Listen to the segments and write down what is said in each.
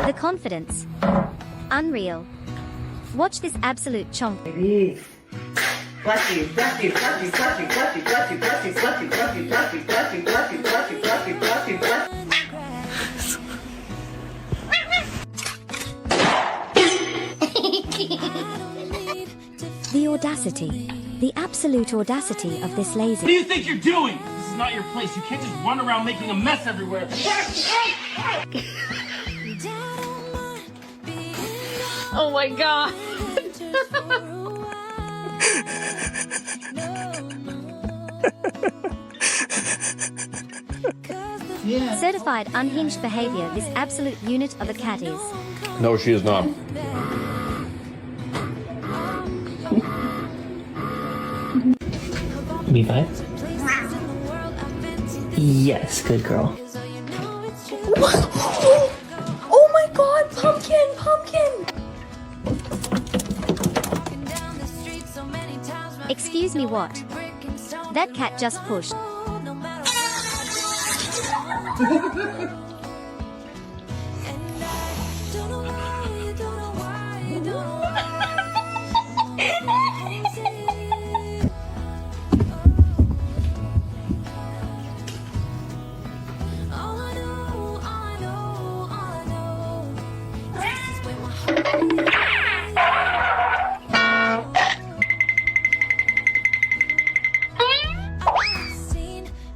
The confidence. Unreal. Watch this absolute chonk. Flashy, flashy, flashy, flashy, flashy, flashy, flashy, flashy, flashy, flashy, flashy, flashy, flashy, flashy, flashy, flashy. The audacity. The absolute audacity of this lazy. What do you think you're doing? This is not your place. You can't just run around making a mess everywhere. Oh my god. Yeah. Certified unhinged behavior. This absolute unit of a cat is. No, she is not. B5? Yes, good girl. Oh my god, pumpkin, pumpkin. Excuse me, what? That cat just pushed.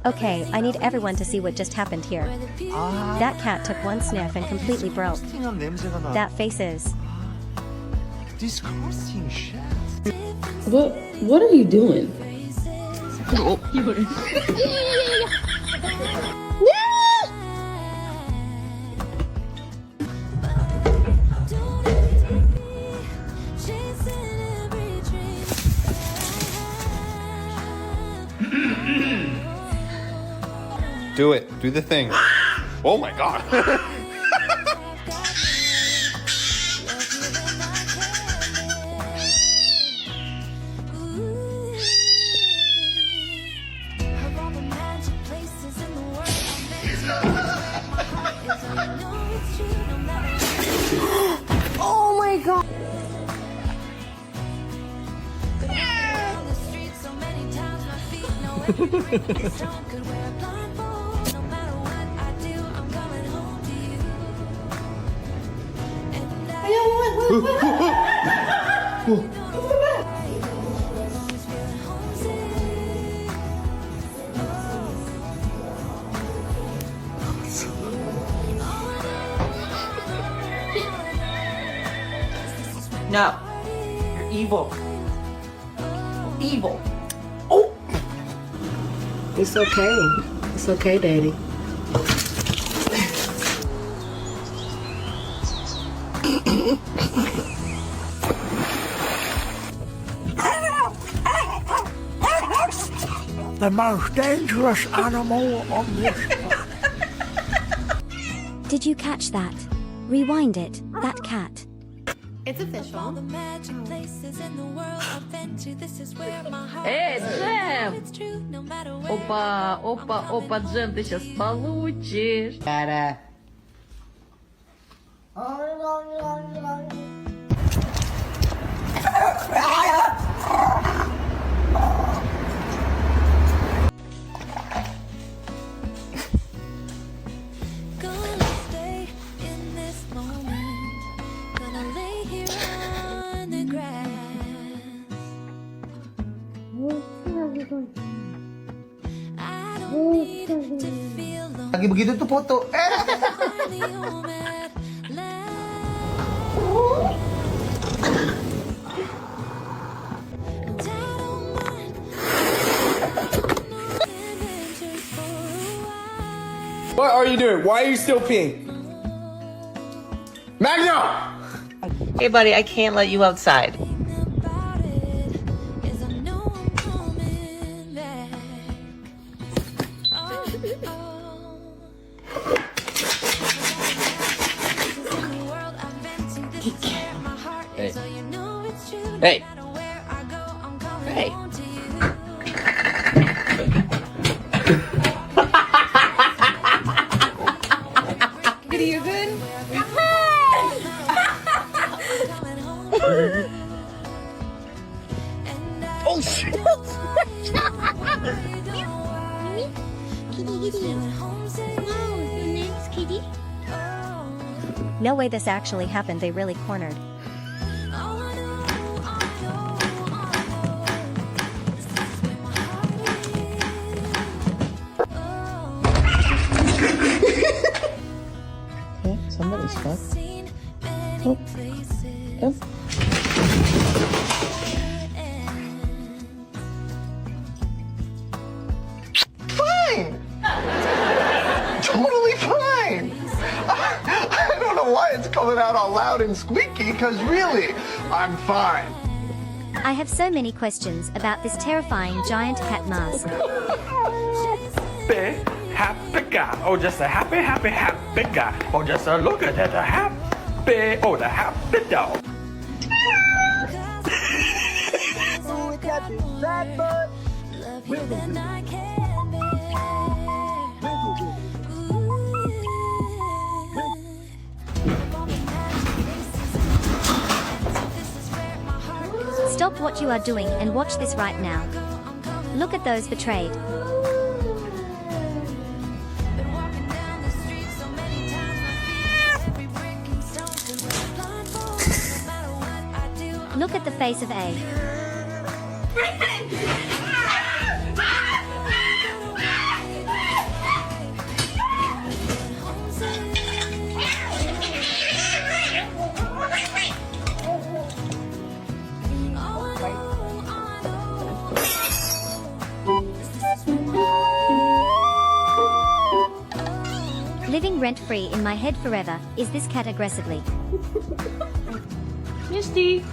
Okay, I need everyone to see what just happened here. That cat took one sniff and completely broke. That face is. Disgusting shit. What are you doing? Do it. Do the thing. Oh my god. Oh my god. No. You're evil. Evil. It's okay. It's okay, Daddy. The most dangerous animal on this earth. Did you catch that? Rewind it. That cat. It's official. Эй, Джем! Опа, опа, опа, Джем, ты сейчас получишь. Lagi begitu tuh foto. What are you doing? Why are you still peeing? Magno! Hey buddy, I can't let you outside. Hey. Hey. kitty, you good? Oh shit! No way this actually happened, they really cornered. Okay, somebody's stuck. Oh. Yep. Fine! Totally fine! I don't know why it's coming out all loud and squeaky, because really, I'm fine. I have so many questions about this terrifying giant cat mask. Happy guy. Oh, just a happy guy. Oh, just a look at that happy. Oh, the happy dog. Stop what you are doing and watch this right now. Look at those betrayed. Look at the face of A. Living rent-free in my head forever, is this cat aggressively? Misty.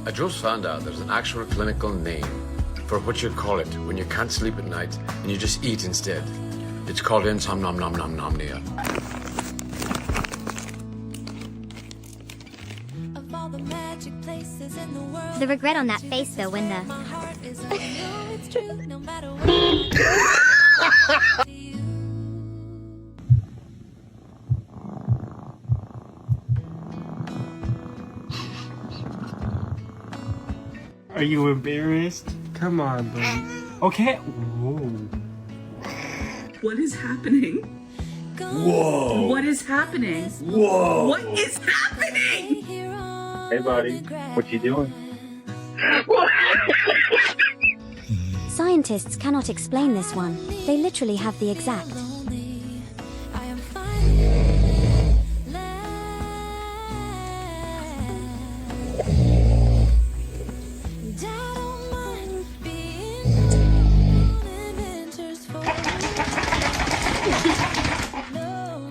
I just found out there's an actual clinical name for what you call it when you can't sleep at night and you just eat instead. It's called insomnia. The regret on that face though when the... Are you embarrassed? Come on, buddy. Okay. Whoa. What is happening? Whoa. What is happening? Whoa. What is happening? Hey, buddy. What you doing? Scientists cannot explain this one. They literally have the exact.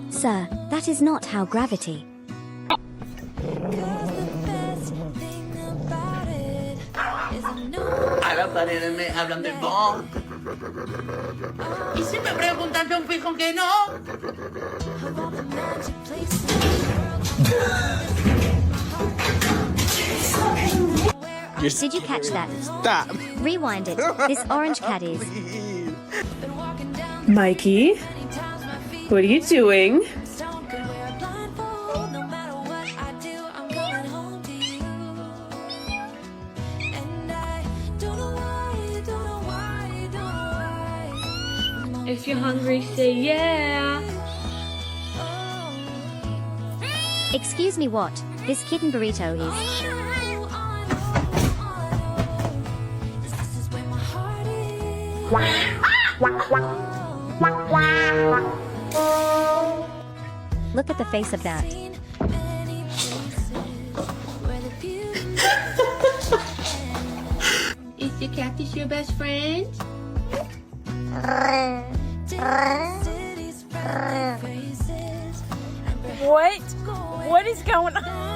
Sir, that is not how gravity. A las paredes me hablan del don. Y si me preguntan, yo fijo que no. Did you catch that? Stop. Rewind it. This orange cat is... Mikey, what are you doing? If you're hungry, say yeah. Excuse me, what? This kitten burrito is... Look at the face of that. Is your catfish your best friend? What? What is going on?